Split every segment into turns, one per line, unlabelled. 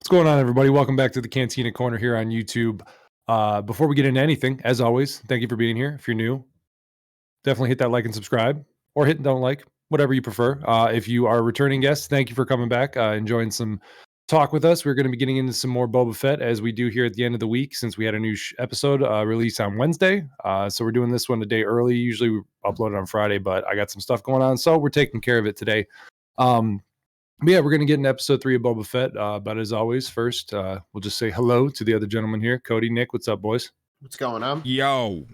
What's going on, everybody? Welcome back to the Cantina Corner here on YouTube. Before we get into anything, as always, thank you for being here. If you're new, definitely hit that like and subscribe, or hit don't like, whatever you prefer. If you are a returning guest, thank you for coming back, enjoying some talk with us. We're going to be getting into some more Boba Fett as we do here at the end of the week, since we had a new episode released on Wednesday. So we're doing this one a day early. Usually we upload it on Friday, but I got some stuff going on, so we're taking care of it today. But yeah, we're going to get into episode 3 of Boba Fett. But as always, first, we'll just say hello to the other gentleman here. Cody, Nick, what's up, boys?
What's going on?
Yo.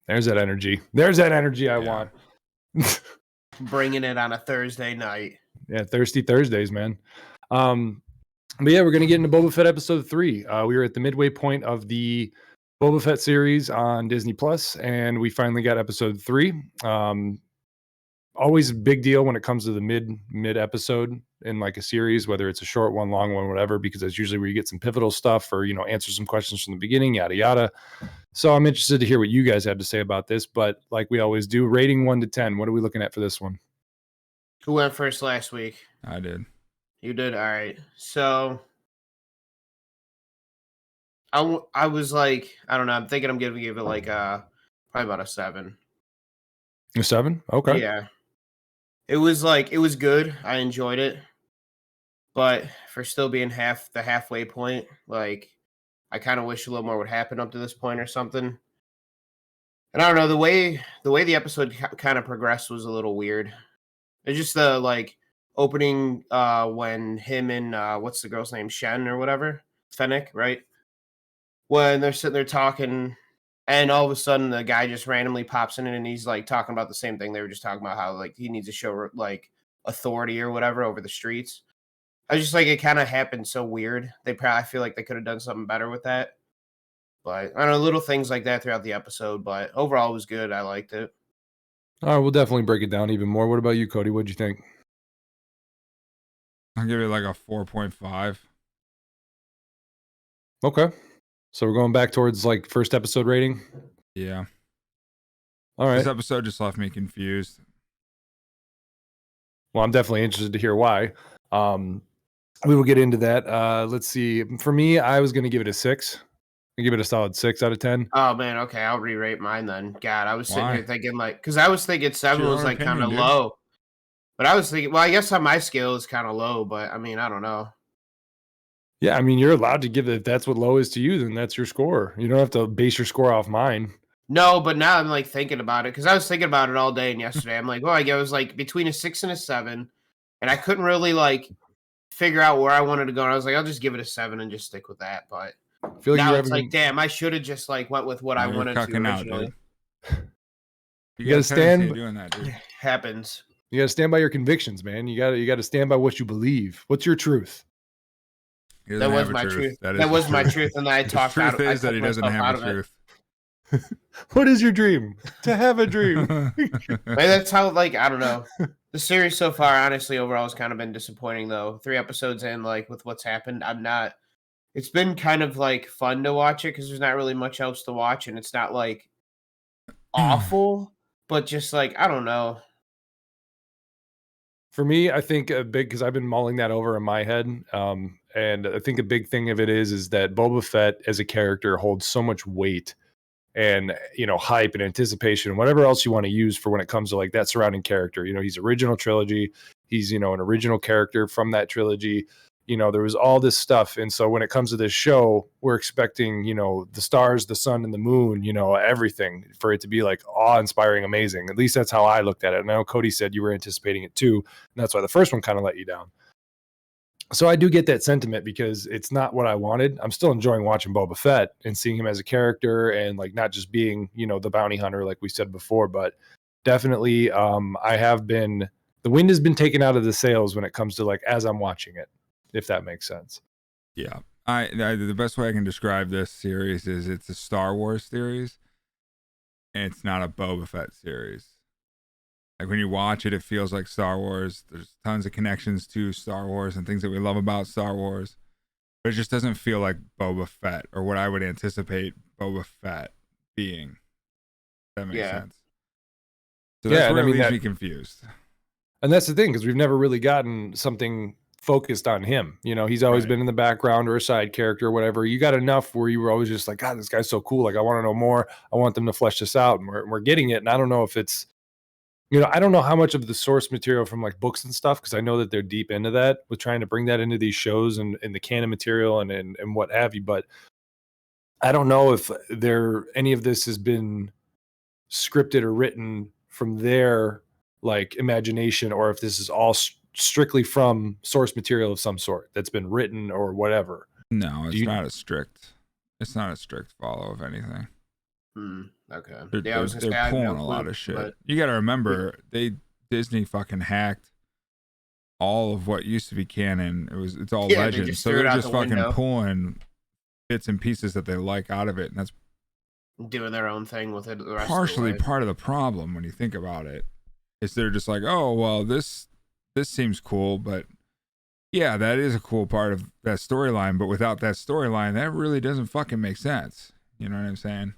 There's that energy. There's that energy I want.
Bringing it on a Thursday night.
Yeah, Thirsty Thursdays, man. But yeah, we're going to get into Boba Fett episode 3. We were at the midway point of the Boba Fett series on Disney Plus, and we finally got episode 3. Always a big deal when it comes to the mid episode in like a series, whether it's a short one, long one, whatever, because that's usually where you get some pivotal stuff or, answer some questions from the beginning, yada, yada. So I'm interested to hear what you guys have to say about this, but like we always do, rating 1 to 10. What are we looking at for this one?
Who went first last week?
I did.
You did? All right. So I was like, I don't know. I'm thinking I'm going to give it like probably about a 7.
A 7? Okay.
Yeah. It was good. I enjoyed it. But for still being the halfway point, like I kind of wish a little more would happen up to this point or something. And I don't know, the way the episode kind of progressed was a little weird. It's just the like opening when him and what's the girl's name, Shen or whatever, Fennec, right? When they're sitting there talking, and all of a sudden the guy just randomly pops in and he's like talking about the same thing they were just talking about, how like he needs to show like authority or whatever over the streets. I was just like, it kind of happened so weird. I feel like they could have done something better with that. But I don't know, little things like that throughout the episode. But overall, it was good. I liked it.
All right, we'll definitely break it down even more. What about you, Cody? What'd you think?
I'll give it like a 4.5.
Okay. So we're going back towards like first episode rating?
Yeah.
All right.
This episode just left me confused.
Well, I'm definitely interested to hear why. We will get into that. Let's see. For me, I was going to give it a 6. I give it a solid 6 out of 10.
Oh man, okay, I'll re-rate mine then. God, I was sitting
Why?
here thinking because I was thinking 7
your
was
own
like kind
opinion,
of
dude.
low. But I was thinking, well, I guess on my scale is kind of low, but I mean, I don't know.
Yeah, I mean, you're allowed to give it. If that's what low is to you, then that's your score. You don't have to base your score off mine.
No, but now I'm like thinking about it because I was thinking about it all day and yesterday. I'm like, well, I guess it was like between a 6 and a 7, and I couldn't really like figure out where I wanted to go. And I was like, I'll just give it a 7 and just stick with that. But
I feel like
now
you're
it's like, damn, I should have just like went with what I
You're
wanted to
cucking out,
originally.
dude.
You gotta stand.
Doing that, dude.
Happens.
You gotta stand by your convictions, man. You gotta stand by what you believe. What's your truth?
He
That
doesn't
was
have a
my truth.
That
That
is
was
the
my
truth.
truth, and then I
The
talked out.
truth is that he doesn't have the truth.
What is your dream? To have a dream.
Like, that's how, like, I don't know. The series so far, honestly, overall has kind of been disappointing, though. 3 episodes in, like, with what's happened, I'm not. It's been kind of like fun to watch it because there's not really much else to watch, and it's not like awful, but just like I don't know.
For me, I think a big, because I've been mulling that over in my head, and I think a big thing of it is that Boba Fett as a character holds so much weight and hype and anticipation, whatever else you want to use for when it comes to like that surrounding character. He's original trilogy. He's an original character from that trilogy. There was all this stuff, and so when it comes to this show, we're expecting the stars, the sun, and the moon, everything for it to be like awe-inspiring, amazing. At least that's how I looked at it. And I know Cody said you were anticipating it too, and that's why the first one kind of let you down. So I do get that sentiment because it's not what I wanted. I'm still enjoying watching Boba Fett and seeing him as a character and like not just being, the bounty hunter like we said before, but definitely the wind has been taken out of the sails when it comes to like as I'm watching it, if that makes sense.
Yeah. The best way I can describe this series is it's a Star Wars series and it's not a Boba Fett series. Like when you watch it, it feels like Star Wars. There's tons of connections to Star Wars and things that we love about Star Wars. But it just doesn't feel like Boba Fett or what I would anticipate Boba Fett being. If that makes sense. So that's where it leaves me confused.
And that's the thing, because we've never really gotten something focused on him. You know, he's always been in the background or a side character or whatever. You got enough where you were always just like, God, this guy's so cool. Like, I want to know more. I want them to flesh this out. And we're getting it. And I don't know if it's, you know, I don't know how much of the source material from like books and stuff, because I know that they're deep into that with trying to bring that into these shows and the canon material and what have you. But I don't know if any of this has been scripted or written from their like imagination, or if this is all strictly from source material of some sort that's been written or whatever.
No, it's not a strict follow of anything.
Okay.
They're pulling a lot of shit. But you got to remember, Disney fucking hacked all of what used to be canon. It's all legends. So they're just fucking pulling bits and pieces that they like out of it, and that's
doing their own thing with it.
Partially part of the problem when you think about it is they're just like, oh well, this seems cool, but yeah, that is a cool part of that storyline. But without that storyline, that really doesn't fucking make sense. You know what I'm saying?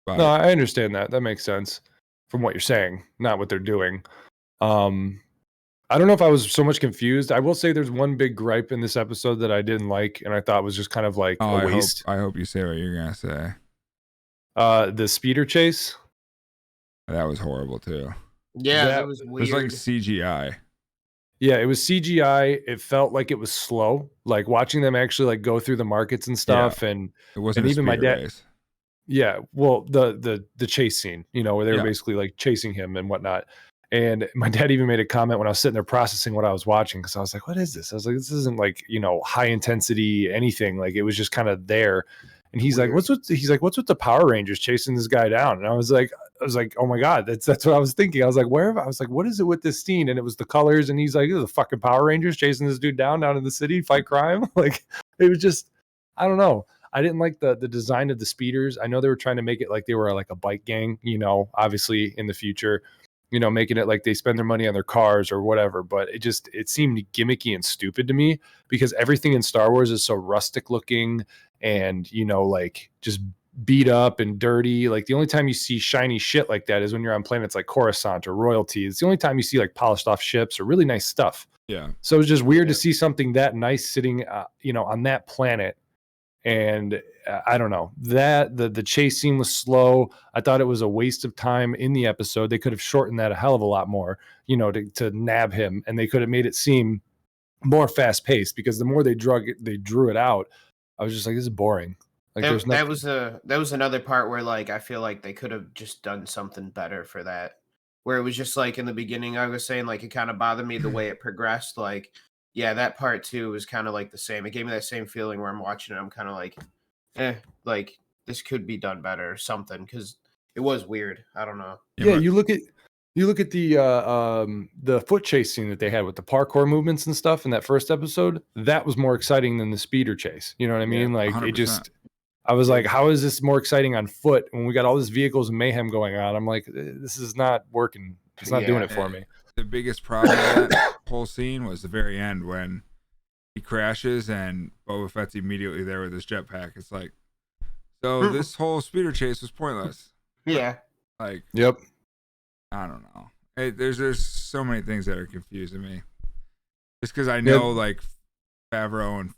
But, no, I understand that. That makes sense from what you're saying, not what they're doing. I don't know if I was so much confused. I will say there's one big gripe in this episode that I didn't like, and I thought was just kind of like a waste.
I hope you say what you're gonna say.
The speeder chase.
That was horrible too.
Yeah, that was weird.
It was like CGI.
Yeah, it was CGI. It felt like it was slow. Like watching them actually like go through the markets and stuff, and
it wasn't.
And even my dad.
Race.
Yeah, well, the chase scene, you know, where they were basically like chasing him and whatnot. And my dad even made a comment when I was sitting there processing what I was watching, because I was like, what is this? I was like, this isn't like, you know, high intensity anything. Like it was just kind of there. And he's like, what's with the Power Rangers chasing this guy down? And I was like, oh my God, that's what I was thinking. I was like, what is it with this scene? And it was the colors. And he's like, the fucking Power Rangers chasing this dude down in the city, fight crime. Like it was just, I don't know. I didn't like the design of the speeders. I know they were trying to make it like they were like a bike gang, you know, obviously in the future, you know, making it like they spend their money on their cars or whatever. But it seemed gimmicky and stupid to me, because everything in Star Wars is so rustic looking and, you know, like just beat up and dirty. Like the only time you see shiny shit like that is when you're on planets like Coruscant or Royalty. It's the only time you see like polished off ships or really nice stuff.
Yeah.
So it's just weird to see something that nice sitting, you know, on that planet. And I don't know, that the chase scene was slow. I thought it was a waste of time in the episode. They could have shortened that a hell of a lot more, you know, to nab him, and they could have made it seem more fast paced, because the more they drew it out, I was just like, this is boring. Like
that was another part where like I feel like they could have just done something better for that, where it was just like in the beginning I was saying like it kind of bothered me the way it progressed. Like yeah, that part too was kind of like the same. It gave me that same feeling where I'm watching it. I'm kind of like, like this could be done better or something, because it was weird. I don't know.
Yeah, you look at the foot chase scene that they had with the parkour movements and stuff in that first episode. That was more exciting than the speeder chase. You know what I mean? Like 100%. I was like, how is this more exciting on foot when we got all this vehicles and mayhem going on? I'm like, this is not working. It's not doing it for me.
The biggest problem with that whole scene was the very end when he crashes and Boba Fett's immediately there with his jetpack. It's like, so this whole speeder chase was pointless.
Yeah.
Like,
yep.
I don't know. There's so many things that are confusing me. Just because I know like Favreau and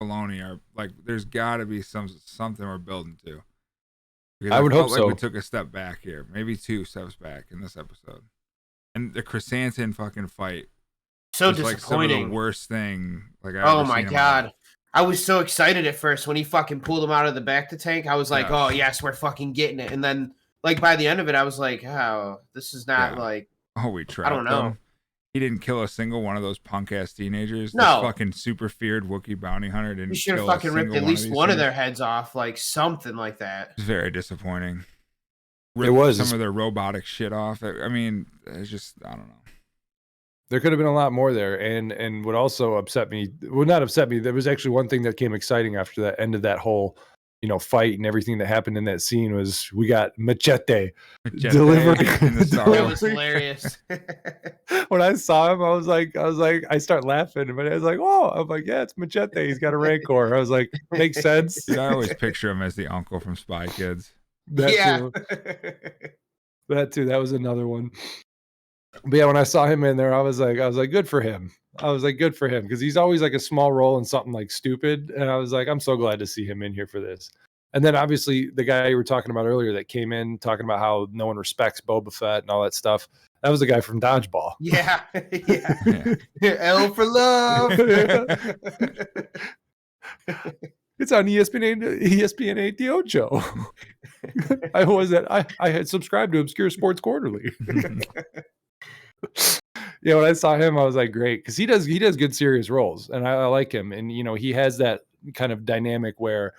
Filoni are like, there's got to be something we're building to. Because
I would hope so.
We took a step back here, maybe 2 steps back in this episode. And the Chrysanthemum fucking fight,
so disappointing.
Like some of the worst thing. Like
oh my God, I was so excited at first when he fucking pulled him out of the bacta tank. I was like, oh yes, we're fucking getting it. And then like by the end of it, I was like, oh, this is not like.
Oh, we tried. I
don't know.
He didn't kill a single one of those punk ass teenagers.
No,
the fucking super feared Wookiee bounty hunter didn't.
He should have fucking ripped at least one of their heads off, like something like that.
It's very disappointing.
It was
some of their robotic shit off. I mean, it's just, I don't know.
There could have been a lot more there, and what also upset me, well, not upset me. There was actually one thing that came exciting after that end of that whole, you know, fight and everything that happened in that scene was we got Machete delivering.
That was hilarious.
When I saw him, I was like, I start laughing, but I was like, oh, I'm like, yeah, it's Machete. He's got a Rancor. I was like, makes sense.
I always picture him as the uncle from Spy Kids.
That too. That was another one. But yeah, when I saw him in there, I was like, good for him. I was like, good for him, because he's always like a small role in something like stupid, and I was like, I'm so glad to see him in here for this. And then obviously the guy you were talking about earlier that came in talking about how no one respects Boba Fett and all that stuff. That was the guy from Dodgeball.
Yeah, yeah. L for love.
It's on ESPN 8 Ocho. I had subscribed to Obscure Sports Quarterly. Yeah, when I saw him, I was like, great, because he does good serious roles, and I like him. And he has that kind of dynamic where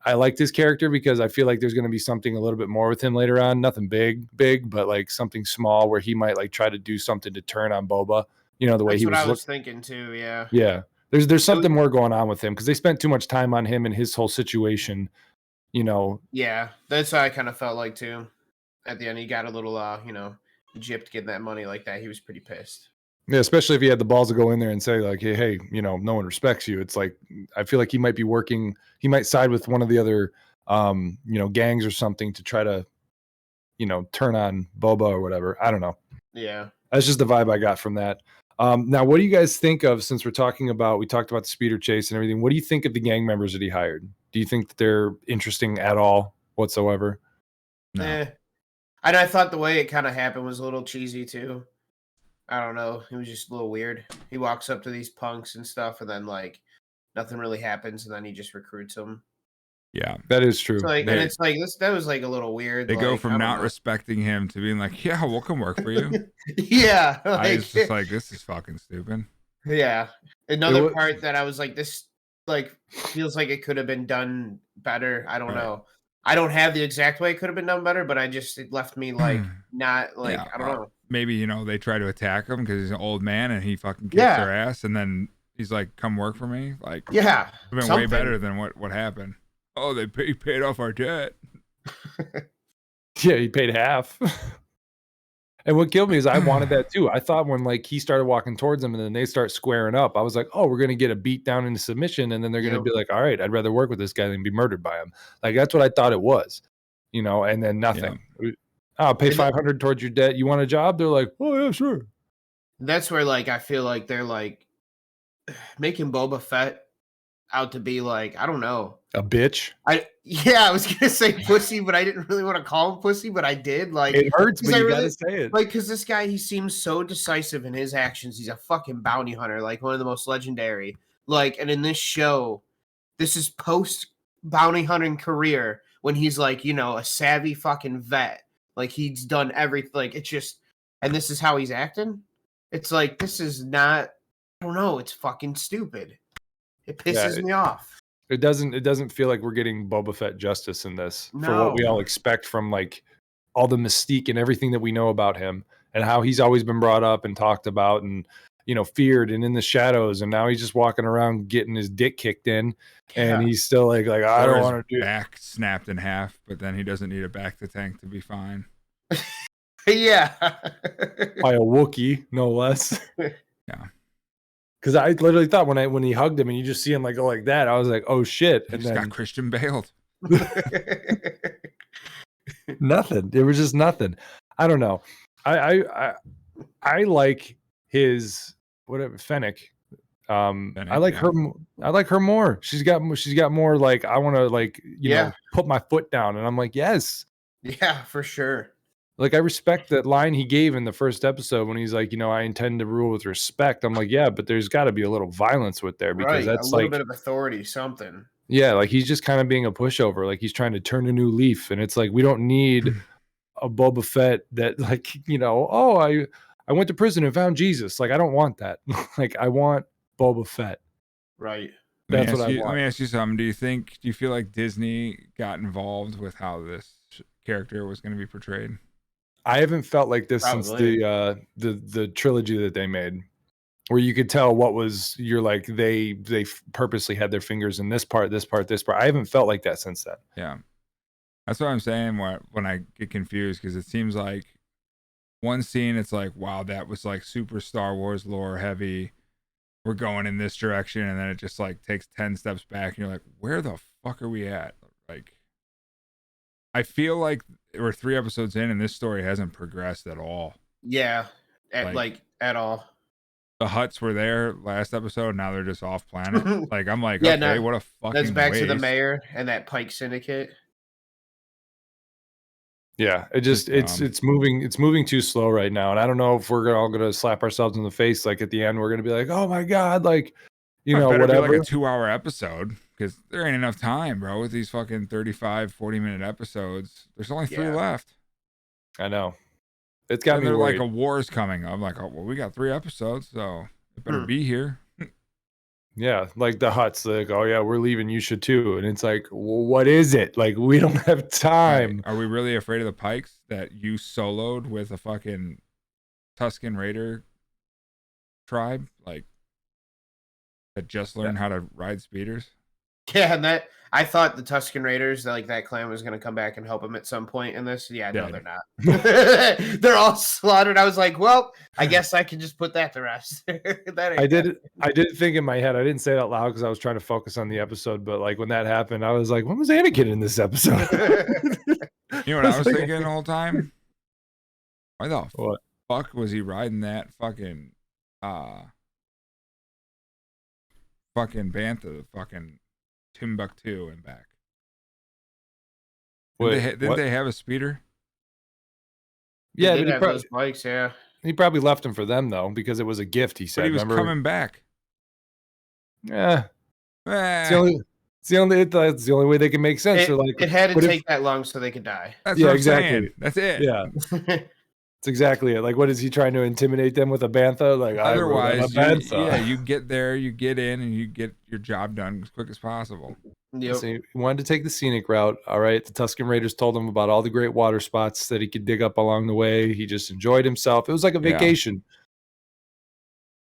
I liked his character because I feel like there's going to be something a little bit more with him later on. Nothing big, but like something small where he might like try to do something to turn on Boba. The way
That's
he
what
was.
I was thinking too. Yeah.
Yeah. There's something more going on with him because they spent too much time on him and his whole situation.
Yeah, that's how I kind of felt like too. At the end, he got a little, gypped getting that money like that. He was pretty pissed.
Yeah, especially if he had the balls to go in there and say like, hey, no one respects you. It's like, I feel like he might be working. He might side with one of the other, gangs or something to try to, turn on Boba or whatever. I don't know.
Yeah.
That's just the vibe I got from that. Now, what do you guys think of, since we talked about the speeder chase and everything, what do you think of the gang members that he hired? Do you think that they're interesting at all whatsoever?
No.
And I thought the way it kind of happened was a little cheesy too. I don't know. It was just a little weird. He walks up to these punks and stuff, and then like nothing really happens, and then he just recruits them.
Yeah,
that is true.
So, and it's like that was like a little weird.
They go from not
know.
respecting him to being like, yeah, we'll come work for you.
Yeah,
I was just like, this is fucking stupid.
Yeah. Another part that I was like, this like feels like it could have been done better. I don't know. I don't have the exact way it could have been done better, but it left me like not like I don't know.
Maybe they try to attack him because he's an old man and he fucking kicks their ass, and then he's like, "Come work for me." Like,
yeah,
it's been way better than what happened. Oh, they paid off our debt.
Yeah, he paid half. And what killed me is I wanted that too. I thought when like he started walking towards them and then they start squaring up, I was like, oh, we're gonna get a beat down into submission, and then they're gonna be like, all right, I'd rather work with this guy than be murdered by him. Like that's what I thought it was, and then nothing. Yeah. I'll pay 500 towards your debt. You want a job? They're like, oh yeah, sure.
That's where like I feel like they're like making Boba Fett out to be like, I don't know,
a bitch.
I was gonna say pussy, but I didn't really want to call him pussy, but I did. Like,
it hurts, but you gotta say it.
Like, because this guy, he seems so decisive in his actions. He's a fucking bounty hunter, like one of the most legendary. Like, and in this show, this is post bounty hunting career when he's like, a savvy fucking vet. Like he's done everything. Like it's just, and this is how he's acting. It's like this is not. I don't know. It's fucking stupid. It pisses me off.
It doesn't feel like we're getting Boba Fett justice in this for what we all expect from like all the mystique and everything that we know about him and how he's always been brought up and talked about and feared and in the shadows, and now he's just walking around getting his dick kicked in and he's still like I don't want to do
back snapped in half, but then he doesn't need a back to tank to be fine.
Yeah.
By a Wookiee, no less.
Yeah.
Because I literally thought when he hugged him and you just see him like go like that, I was like, oh shit.
And then got Christian Bale.
Nothing. It was just nothing. I don't know. I like his whatever Fennec.
Fennec,
I like her. I like her more. She's got more like I want to like put my foot down, and I'm like yes.
Yeah, for sure.
Like I respect that line he gave in the first episode when he's like, I intend to rule with respect. I'm like, yeah, but there's got to be a little violence with there because that's
a little bit of authority, something.
Yeah, like he's just kind of being a pushover. Like he's trying to turn a new leaf, and it's like we don't need a Boba Fett that like I went to prison and found Jesus. Like I don't want that. Like I want Boba Fett.
Right.
That's what I want.
Let me ask you something. Do you feel like Disney got involved with how this character was going to be portrayed?
I haven't felt like this since the trilogy that they made, where you could tell you're like they purposely had their fingers in this part. I haven't felt like that since then.
Yeah, that's what I'm saying. When I get confused, because it seems like one scene it's like, wow, that was like super Star Wars lore heavy. We're going in this direction, and then it just like takes 10 steps back, and you're like, where the fuck are we at? Like, I feel like we're 3 episodes in and this story hasn't progressed at all.
Yeah, at all.
the Huts were there last episode. Now they're just off planet. Like I'm like,
Yeah,
okay,
no,
what a fucking
that's back to the
waste.
mayor and that Pike Syndicate.
Yeah,
Just,
it's moving too slow right now, and I don't know if we're all gonna slap ourselves in the face like at the end we're gonna be like, oh my god, like
It better
whatever.
be like a 2-hour episode because there ain't enough time, bro. With these fucking 35, 40-minute episodes, there's only 3 left.
I know. It's got
And
me
they're
worried.
like a war's coming. I'm like, oh well, we got 3 episodes, so it better be here.
Yeah, like the Huts, like, oh yeah, we're leaving, you should too. And it's like, well, what is it? Like, we don't have time.
Right. Are we really afraid of the Pikes that you soloed with a fucking Tusken Raider tribe? Like, that just learned how to ride speeders?
Yeah, and that I thought the Tusken Raiders, like that clan, was going to come back and help them at some point in this. Yeah, no, they're not. They're all slaughtered. I was like, well, I guess I can just put that to rest.
I did think in my head. I didn't say it out loud because I was trying to focus on the episode. But like when that happened, I was like, when was Anakin in this episode?
You know what I was thinking the whole time? Why the
What?
fuck was he riding that fucking bantha, fucking Timbuktu and back? Didn't they have a speeder?
Yeah,
they did have those bikes. Yeah,
he probably left them for them though because it was a gift. He said,
but he was coming back.
Yeah, it's the only way they can make sense.
It had to take that long so they could die.
That's what I'm saying. That's it.
Yeah. That's exactly it. Like, what is he trying to intimidate them with a bantha? Like,
otherwise, you get there, you get in, and you get your job done as quick as possible.
Yep.
So he wanted to take the scenic route. All right. The Tusken Raiders told him about all the great water spots that he could dig up along the way. He just enjoyed himself. It was like a vacation.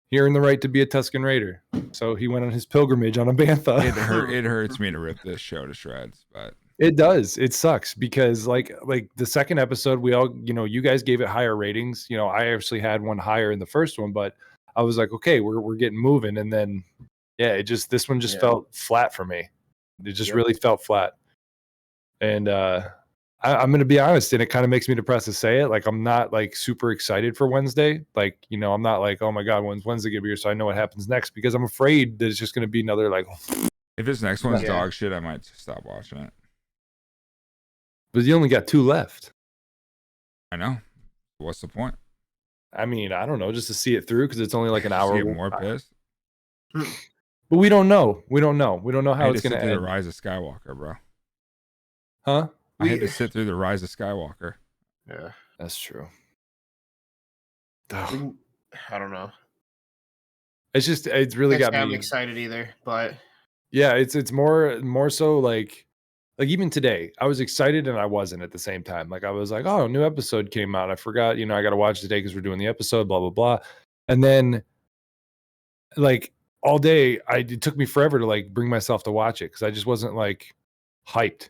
He earned the right to be a Tusken Raider. So he went on his pilgrimage on a bantha.
It hurts me to rip this show to shreds, but
it does. It sucks because like the second episode, we all, you guys gave it higher ratings. I actually had one higher in the first one, but I was like, okay, we're getting moving. And then, this one just felt flat for me. It just really felt flat. And I'm going to be honest, and it kind of makes me depressed to say it. Like, I'm not like super excited for Wednesday. Like, I'm not like, oh my God, when's Wednesday going to be here? So I know what happens next because I'm afraid that it's just going to be another like.
If this next one's dog shit, I might just stop watching it.
But you only got 2 left.
I know. What's the point?
I mean, I don't know, just to see it through because it's only like an hour.
Get more pissed.
But we don't know. We don't know how it's going to end.
The Rise of Skywalker, bro.
Huh?
I had to sit through the Rise of Skywalker.
Yeah,
that's true.
I don't know.
It's really got me.
I'm excited either, but
yeah, it's more so like even today, I was excited and I wasn't at the same time. Like I was like, oh, a new episode came out. I forgot, I got to watch today because we're doing the episode, blah, blah, blah. And then like all day, it took me forever to like bring myself to watch it because I just wasn't like hyped.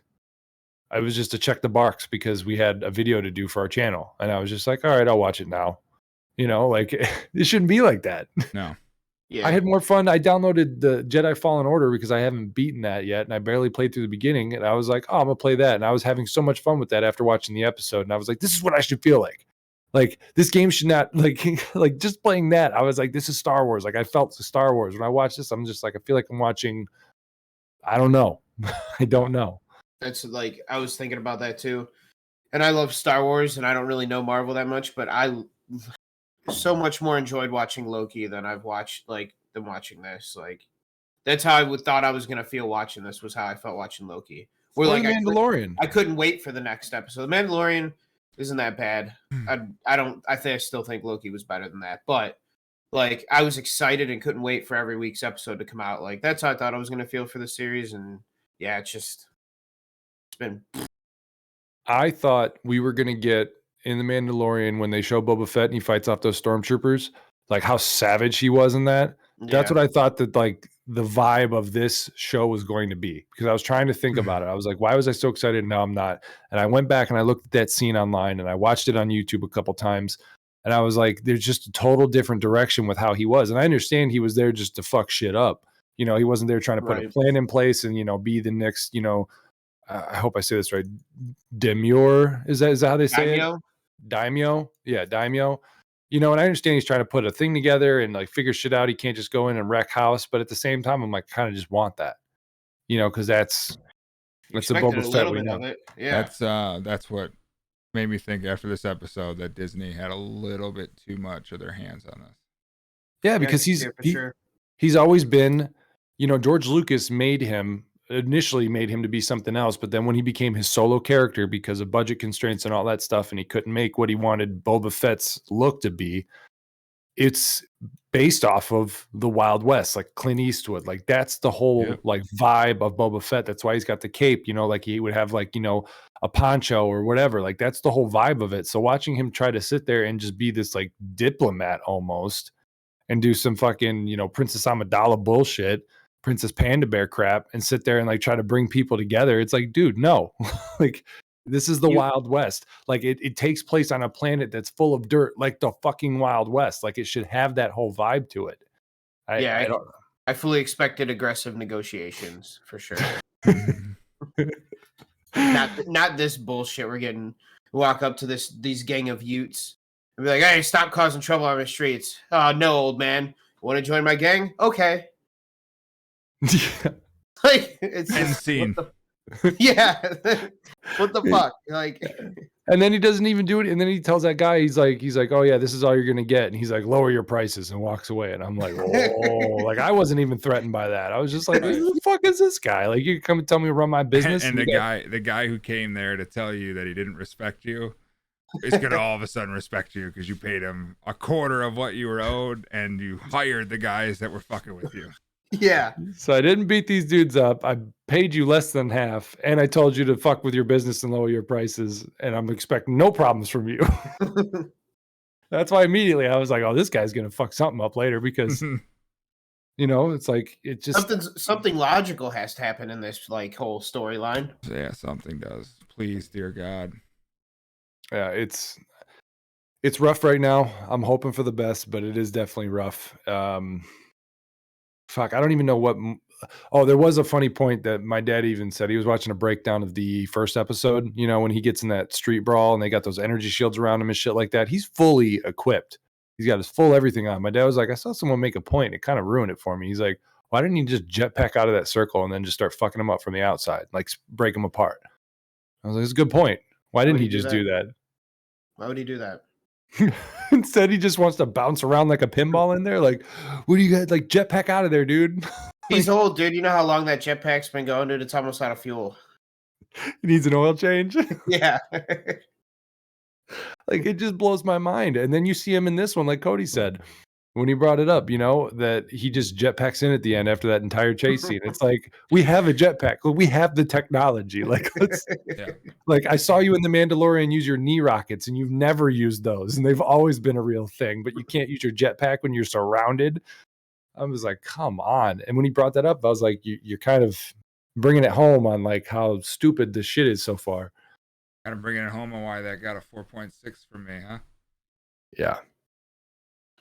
I was just to check the box because we had a video to do for our channel. And I was just like, all right, I'll watch it now. Like it shouldn't be like that.
No.
Yeah.
I had more fun. I downloaded the Jedi Fallen Order because I haven't beaten that yet. And I barely played through the beginning. And I was like, oh, I'm going to play that. And I was having so much fun with that after watching the episode. And I was like, this is what I should feel like. Like this game should not like just playing that. I was like, this is Star Wars. Like I felt Star Wars. When I watch this, I'm just like, I feel like I'm watching, I don't know. I don't know.
That's like, I was thinking about that too. And I love Star Wars and I don't really know Marvel that much, but I so much more enjoyed watching Loki than I've watched than watching this. Like that's how I thought I was going to feel watching this was how I felt watching Loki. Where like
Mandalorian.
I couldn't wait for the next episode. The Mandalorian isn't that bad. I still think Loki was better than that, but like I was excited and couldn't wait for every week's episode to come out. Like that's how I thought I was going to feel for the series. And yeah, it's been.
I thought we were going to get in the Mandalorian when they show Boba Fett and he fights off those stormtroopers, like how savage he was in that. Yeah. That's what I thought that like the vibe of this show was going to be because I was trying to think about it. I was like, why was I so excited? Now I'm not. And I went back and I looked at that scene online and I watched it on YouTube a couple times. And I was like, there's just a total different direction with how he was. And I understand he was there just to fuck shit up. He wasn't there trying to put a plan in place and, be the next, I hope I say this right. Demure. Is that how they say
Daimyo?
it? Daimyo. Yeah. Daimyo. you know, and I understand he's trying to put a thing together and like figure shit out. He can't just go in and wreck house, but at the same time, I'm like, kind of just want that, you know, because that's a
Expected
Boba
a
Fett
little
we
bit
know.
of it. Yeah.
That's what made me think after this episode that Disney had a little bit too much of their hands on this.
Yeah,
I
because
can see it for sure.
he's always been, you know, George Lucas initially made him to be something else, but then when he became his solo character because of budget constraints and all that stuff, and he couldn't make what he wanted Boba Fett's look to be, it's based off of the Wild West, like Clint Eastwood. Like that's the whole like vibe of Boba Fett. That's why he's got the cape, you know, like he would have like, you know, a poncho or whatever. Like that's the whole vibe of it. So watching him try to sit there and just be this like diplomat almost and do some fucking, you know, Princess Amidala bullshit, Princess Panda Bear crap, and sit there and like try to bring people together. It's like, dude, no. Like this is the Wild West. Like it takes place on a planet that's full of dirt, like the fucking Wild West. Like it should have that whole vibe to it.
I fully expected aggressive negotiations for sure. not this bullshit. We're getting walk up to these gang of Utes and be like, "Hey, stop causing trouble on the streets." Oh no, old man, want to join my gang? Okay. Like it's just
scene.
Yeah. What the fuck? Like,
and then he doesn't even do it. And then he tells that guy, he's like, oh yeah, this is all you're gonna get. And he's like, lower your prices, and walks away. And I'm like, oh, like I wasn't even threatened by that. I was just like, who the fuck is this guy? Like you come and tell me to run my business.
And the guy who came there to tell you that he didn't respect you is gonna all of a sudden respect you because you paid him a quarter of what you were owed and you hired the guys that were fucking with you.
Yeah.
So I didn't beat these dudes up. I paid you less than half, and I told you to fuck with your business and lower your prices, and I'm expecting no problems from you. That's why immediately I was like, oh, this guy's gonna fuck something up later because you know, it's like it just
something logical has to happen in this like whole storyline.
Yeah, something does. Please, dear God.
Yeah, it's rough right now. I'm hoping for the best, but it is definitely rough. Fuck, I don't even know what. Oh, there was a funny point that my dad even said. He was watching a breakdown of the first episode, you know, when he gets in that street brawl and they got those energy shields around him and shit like that. He's fully equipped. He's got his full everything on. My dad was like, I saw someone make a point. It kind of ruined it for me. He's like, why didn't he just jetpack out of that circle and then just start fucking them up from the outside, like break them apart? I was like, it's a good point. Why didn't he just do that?
Why would he do that?
Instead, he just wants to bounce around like a pinball in there. Like, what do you got? Like, jetpack out of there, dude.
He's old, dude. You know how long that jetpack's been going, dude? It's almost out of fuel.
He needs an oil change.
Yeah.
Like, it just blows my mind. And then you see him in this one, like Cody said, when he brought it up, you know, that he just jetpacks in at the end after that entire chase scene. It's like, we have a jetpack. We have the technology. Like, like I saw you in The Mandalorian use your knee rockets and you've never used those. And they've always been a real thing, but you can't use your jetpack when you're surrounded. I was like, come on. And when he brought that up, I was like, you're kind of bringing it home on like how stupid this shit is so far.
Kind of bringing it home on why that got a 4.6 from me, huh?
Yeah.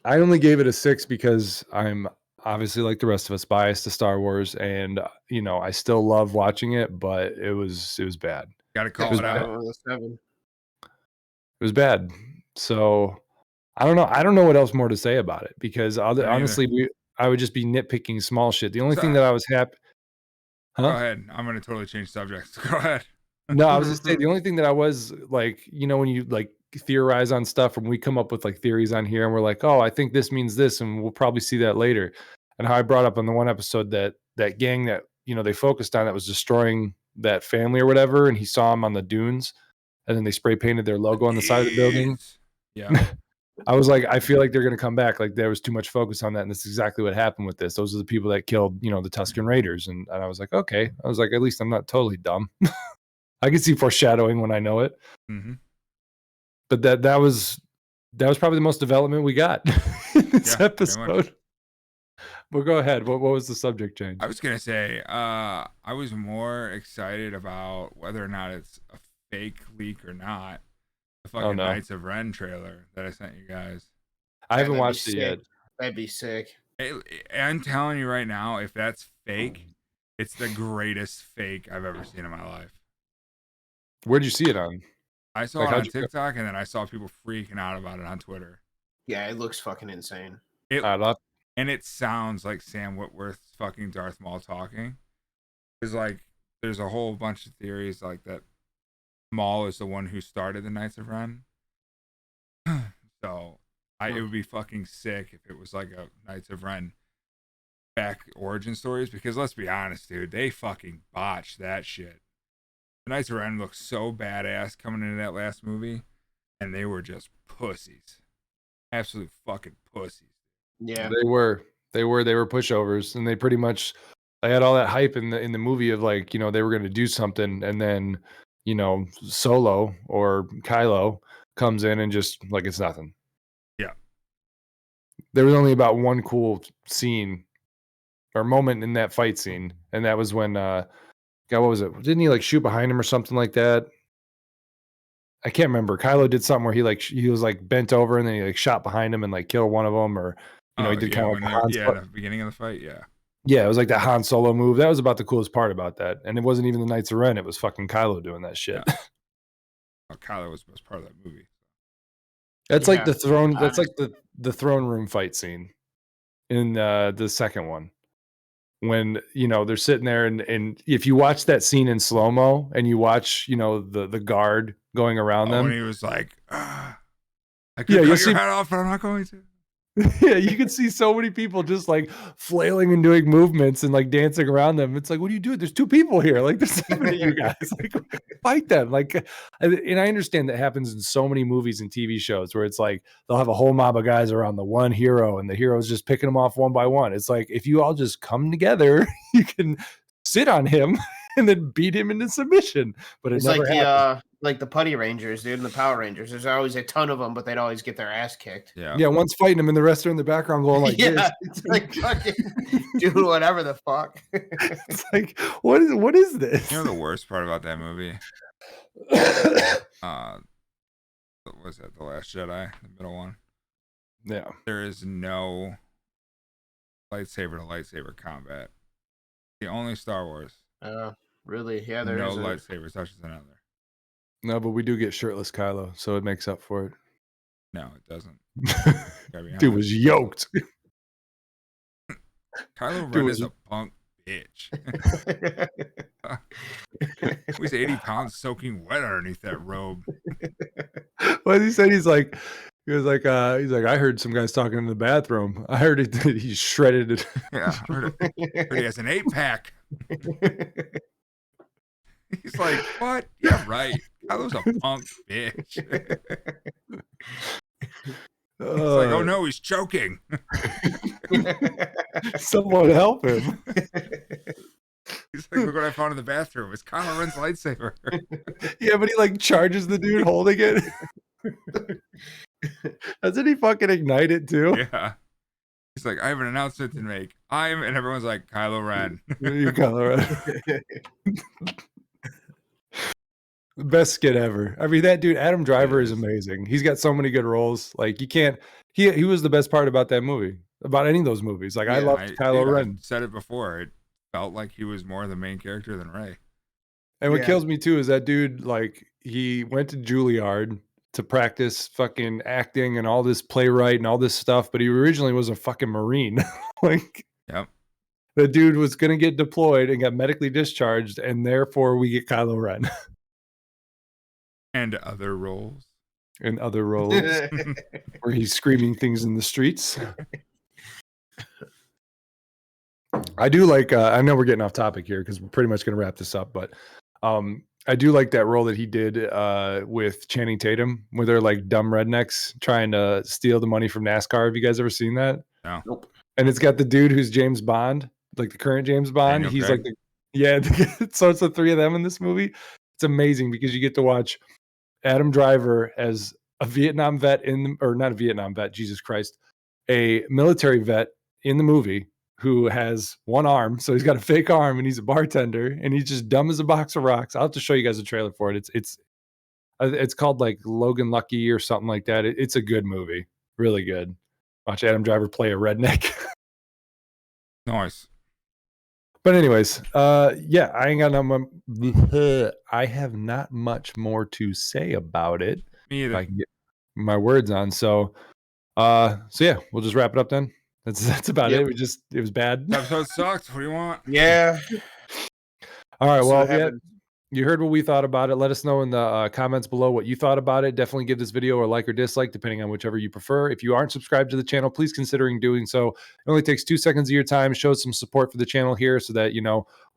I only gave it a 6 because I'm obviously, like the rest of us, biased to Star Wars, and you know I still love watching it, but it was bad.
Got to call it out.
It was bad. So I don't know. I don't know what else more to say about it because honestly, I would just be nitpicking small shit. The only thing that I was happy.
Go ahead. I'm going to totally change subjects. Go ahead.
No, I was just saying the only thing that I was like, you know, when you like theorize on stuff and we come up with like theories on here and we're like, oh, I think this means this, and we'll probably see that later. And how I brought up on the one episode that gang that, you know, they focused on that was destroying that family or whatever, and he saw him on the dunes, and then they spray painted their logo on the side of the building.
Yeah.
I was like, I feel like they're going to come back. Like there was too much focus on that. And that's exactly what happened with this. Those are the people that killed, you know, the Tusken Raiders. And I was like, okay. I was like, at least I'm not totally dumb. I can see foreshadowing when I know it.
Mm-hmm.
But that was probably the most development we got in this episode. Well, go ahead. What was the subject change?
I was going to say, I was more excited about whether or not it's a fake leak or not. The fucking Knights of Ren trailer that I sent you guys.
I haven't watched it yet.
That'd be sick.
I'm telling you right now, if that's fake, it's the greatest fake I've ever seen in my life.
Where'd you see it on?
I saw it on TikTok, and then I saw people freaking out about it on Twitter.
Yeah, it looks fucking insane.
And it sounds like Sam Witwerth's fucking Darth Maul talking. It's like there's a whole bunch of theories like that Maul is the one who started the Knights of Ren. So it would be fucking sick if it was like a Knights of Ren back origin stories, because let's be honest, dude, they fucking botched that shit. The Knights of Ren looked so badass coming into that last movie, and they were just pussies. Absolute fucking pussies.
Yeah,
they were pushovers, and they pretty much had all that hype in the movie of like, they were going to do something, and then Solo or Kylo comes in and just like it's nothing.
Yeah,
there was only about one cool scene or moment in that fight scene, and that was when God, what was it? Didn't he like shoot behind him or something like that? I can't remember. Kylo did something where he was like bent over, and then he like shot behind him and like killed one of them, or he did kind of like
in the beginning of the fight.
Yeah, it was like that Han Solo move. That was about the coolest part about that, and it wasn't even the Knights of Ren. It was fucking Kylo doing that shit.
Yeah. Kylo was part of that movie.
That's like the throne. That's like the throne room fight scene in the second one, when they're sitting there, and if you watch that scene in slow mo and you watch the guard going around them,
when he was like, I could cut your head off, but I'm not going to.
Yeah, you can see so many people just like flailing and doing movements and like dancing around them. It's like, what are you doing? There's two people here. Like, there's 7 of you guys. Like, fight them. Like, and I understand that happens in so many movies and TV shows where it's like they'll have a whole mob of guys around the one hero, and the hero's just picking them off one by one. It's like, if you all just come together, you can sit on him and then beat him into submission. But it's
like the Putty Rangers, dude, and the Power Rangers. There's always a ton of them, but they'd always get their ass kicked.
Yeah, one's fighting him, and the rest are in the background going like,
yeah,
this.
It's like fucking do whatever the fuck.
It's like, what is this?
You know the worst part about that movie? What was that? The Last Jedi, the middle one.
Yeah,
there is no lightsaber to lightsaber combat. The only Star Wars.
Really? Yeah, there
no
is
lightsabers touches another.
No, but we do get shirtless Kylo, so it makes up for it.
No, it doesn't.
Dude was yoked.
Kylo Ren is a punk bitch. He's 80 pounds soaking wet underneath that robe.
Well, he said he's like, I heard some guys talking in the bathroom. I heard he shredded it.
Yeah, I heard he has an 8-pack. He's like, what? Yeah, right. Kylo's a punk bitch. It's like, oh no, he's choking.
Someone help him.
He's like, look what I found in the bathroom. It's Kylo Ren's lightsaber.
Yeah, but he like charges the dude holding it. Doesn't he fucking ignite it too?
Yeah. He's like, I have an announcement to make. And everyone's like, Kylo Ren.
You're Kylo Ren. Best skit ever. I mean, that dude, Adam Driver, is amazing. He's got so many good roles. Like, you can't. He was the best part about that movie. About any of those movies. Like, I loved Kylo Ren.
I said it before. It felt like he was more the main character than Rey.
And what kills me too is that dude. Like, he went to Juilliard to practice fucking acting and all this playwright and all this stuff, but he originally was a fucking Marine. Like,
yep.
The dude was gonna get deployed and got medically discharged, and therefore we get Kylo Ren.
And other roles.
Where he's screaming things in the streets. I do like, I know we're getting off topic here because we're pretty much going to wrap this up, but I do like that role that he did with Channing Tatum, where they're like dumb rednecks trying to steal the money from NASCAR. Have you guys ever seen that?
No.
Nope.
And it's got the dude who's James Bond, like the current James Bond.
Daniel
He's
Craig.
like, so it's the three of them in this movie. It's amazing because you get to watch Adam Driver as a Vietnam vet or not a Vietnam vet, Jesus Christ, a military vet in the movie who has one arm. So he's got a fake arm and he's a bartender and he's just dumb as a box of rocks. I'll have to show you guys a trailer for it. It's called like Logan Lucky or something like that. It's a good movie. Really good. Watch Adam Driver play a redneck.
Nice.
But anyways, yeah, I ain't got I have not much more to say about it.
Me either.
I can get my words on. So So yeah, we'll just wrap it up then. That's about
Yep.
it. It was bad.
This episode sucked. What do you want?
Yeah.
All right.
So
Well,
what
yeah,
happened?
you heard what we thought about it. Let us know in the comments below what you thought about it. Definitely give this video a like or dislike, depending on whichever you prefer. If you aren't subscribed to the channel, please considering doing so. It only takes 2 seconds of your time. Show some support for the channel here so that,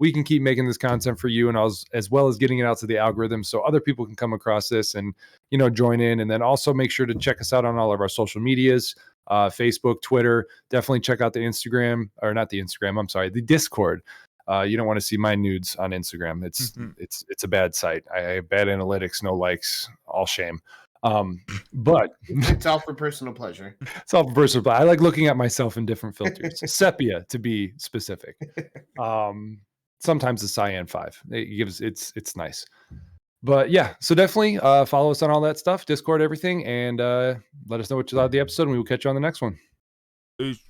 we can keep making this content for you, and as well as getting it out to the algorithm so other people can come across this and, join in. And then also make sure to check us out on all of our social medias, Facebook, Twitter. Definitely check out the Instagram, or not the Instagram, I'm sorry, the Discord. You don't want to see my nudes on Instagram. It's a bad site. I have bad analytics, no likes, all shame. But
It's all for personal pleasure.
it's all for personal. I like looking at myself in different filters, sepia to be specific. Sometimes the cyan 5. It's nice. But yeah, so definitely follow us on all that stuff, Discord, everything, and let us know what you thought of the episode, and we will catch you on the next one.
Peace.